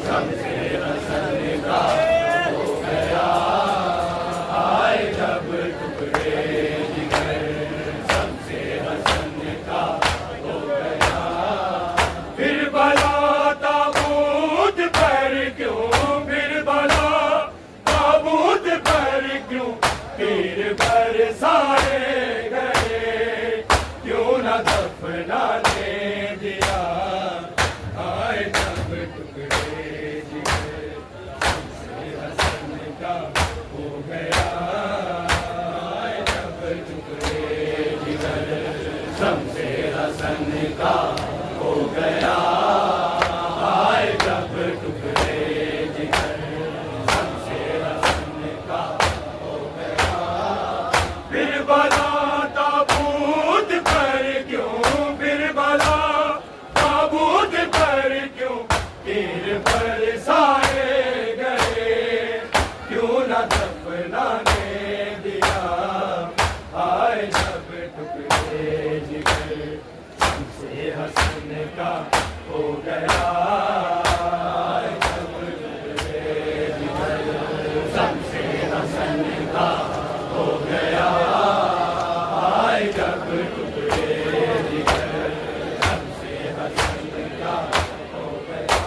शमशेर हसन का हो गया हाय जब टुकड़े जिगर शमशेर हसन का हो गया। फिर भला ताबूत पर क्यों फिर भला ताबूत पर क्यों तीर बरसाए गए क्यों न दफनाने दिया आए जब टुकड़े जिगर शमशेर हसन का हो गया आए जब टुकड़े जिगर शमशेर हसन का हो गया आए जब टुकड़े जिगर शमशेर हसन का हो गया। फिर भला ताबूत पर क्यों फिर भला ताबूत पर क्यों तीर बरसाए गए क्यों न दफनाने दिया आए जब टुकड़े जिगर शमशेर हसन का हो गया आए जब टुकड़े जिगर शमशेर हसन का हो गया आए जब टुकड़े जिगर शमशेर हसन का हो गया।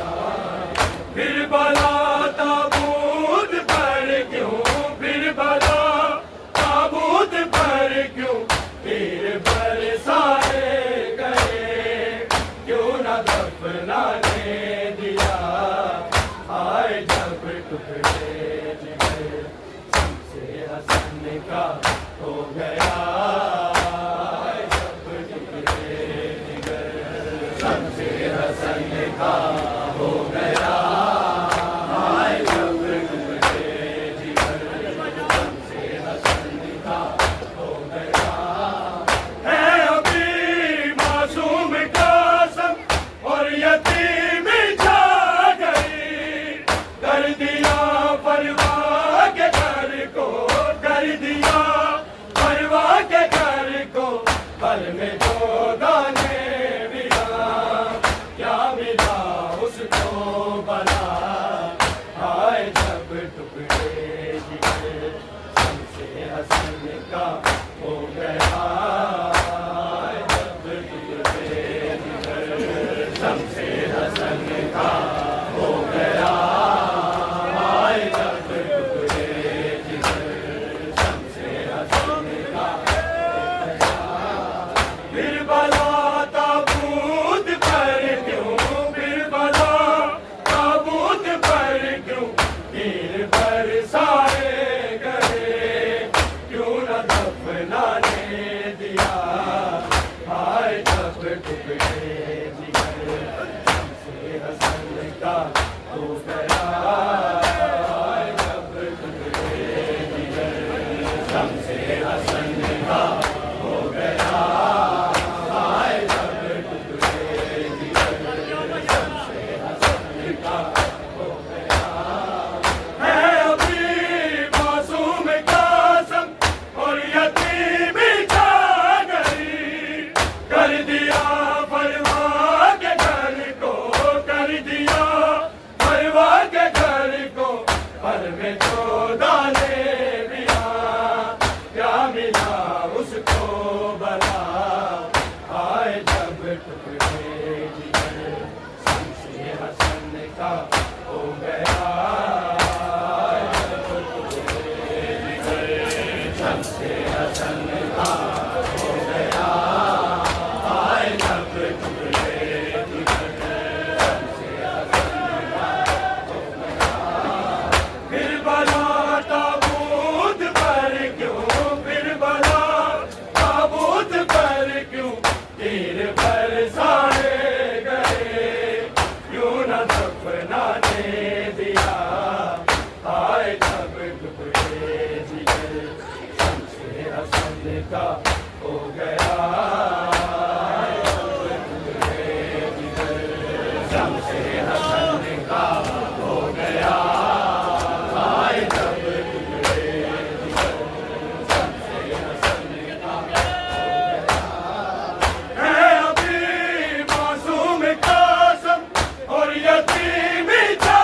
फिर भला ताबूत पर क्यों फिर भला ताबूत पर क्यों तीर बरसाए गए क्यों न दफनाने दिया आए जब टुकड़े जिगर शमशेर हसन का हो गया आए जब टुकड़े जिगर शमशेर हसन का हो गया आए जब टुकड़े जिगर शमशेर हसन का हो गया। है अभी मासूम कासम और यतीम जा गई कर दिया परवाह के घर को कर दिया परवाह के घर को पल में दो दाने मिला क्या मिला उसको भला आए जब टुकड़े जिगर शमशेर हसन का हो गया आए जब टुकड़े जिगर शमशेर हसन का हो गया आए जब टुकड़े जिगर शमशेर हसन का हो गया। फिर भला ताबूत पर क्यों फिर भला ताबूत पर क्यों तीर बरसाए गए क्यों न दफनाने दिया आए जब टुकड़े जिगर शमशेर हसन का हो गया आए जब टुकड़े जिगर शमशेर हसन का हो गया आए जब टुकड़े जिगर शमशेर हसन का हो गया। है अभी मासूम कासम और यतीम जा गई कर दिया परवाह के घर को कर दिया परवाह के घर को पल में दो दाने मिला क्या मिला उसको भला आए जब टुकड़े जिगर शमशेर हसन का हो गया आए जब टुकड़े जिगर शमशेर हसन का हो गया आए जब टुकड़े जिगर शमशेर हसन का हो गया। फिर भला ताबूत पर क्यों फिर भला ताबूत पर क्यों तीर बरसाए गए क्यों न दफनाने दिया आए जब टुकड़े जिगर शमशेर हसन का हो गया आए जब टुकड़े जिगर शमशेर हसन का हो गया आए जब टुकड़े जिगर शमशेर हसन का हो गया। है अभी मासूम कासम और यतीम जा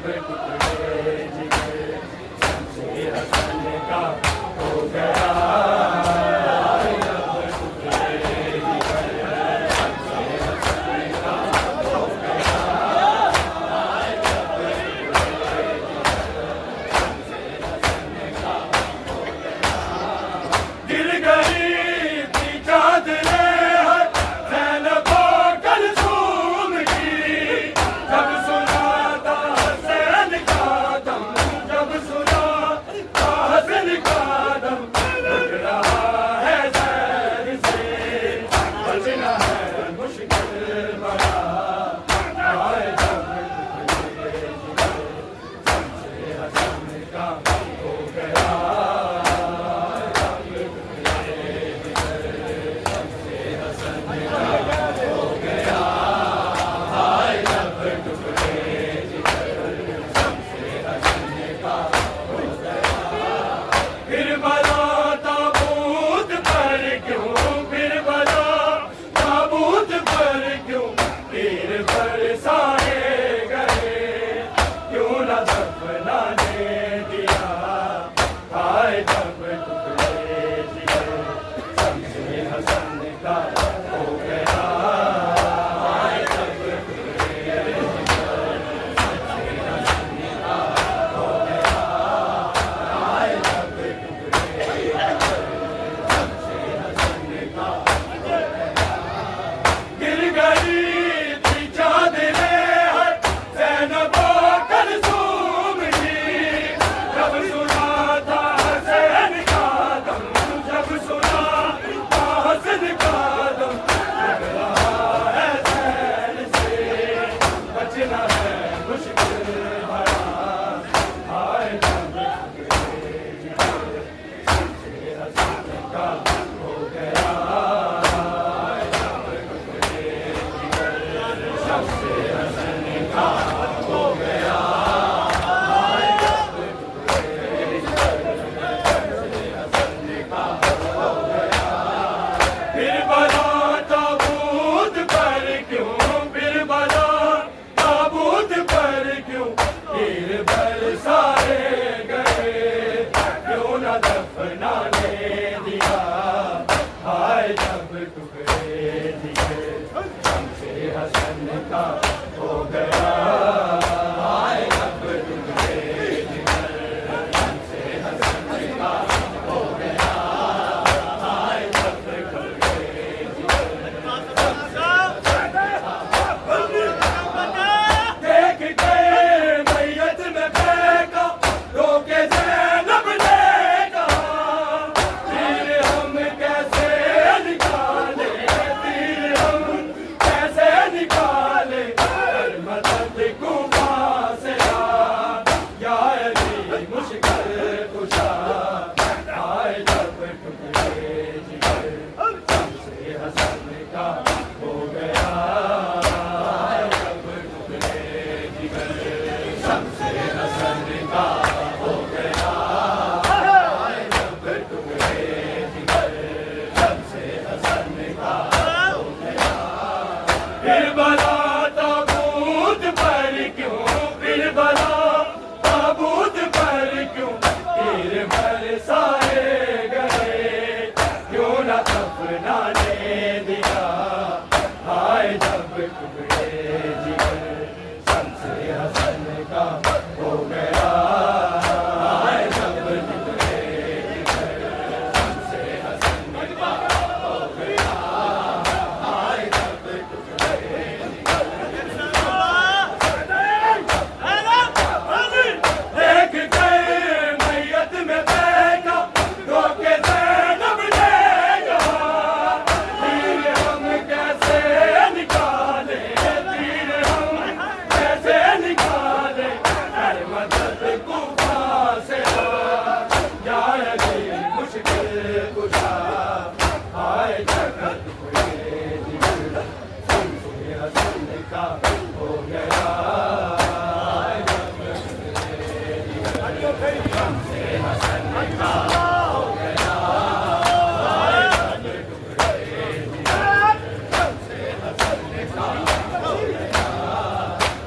जब टुकड़े जिगर शमसे हसन का हो गया।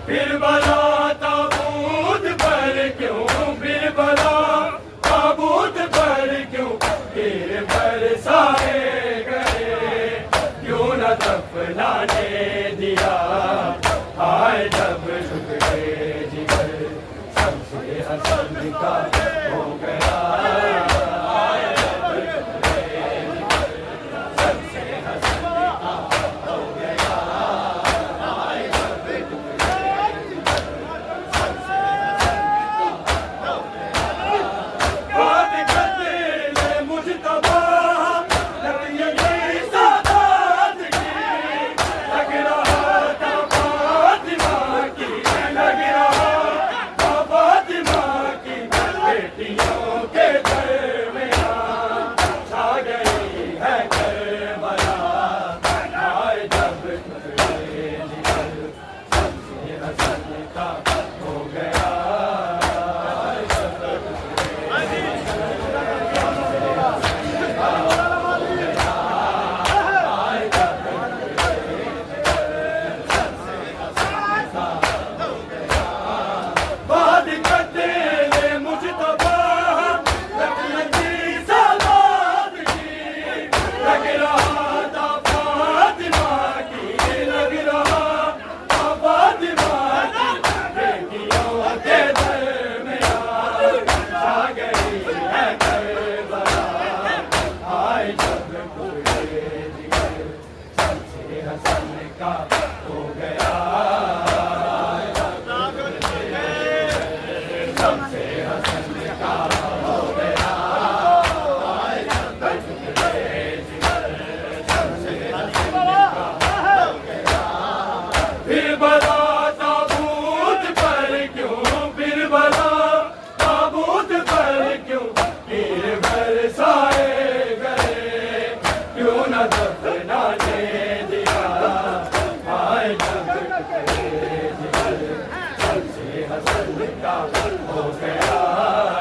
फिर बना ताबूत का हो गया। हो गया।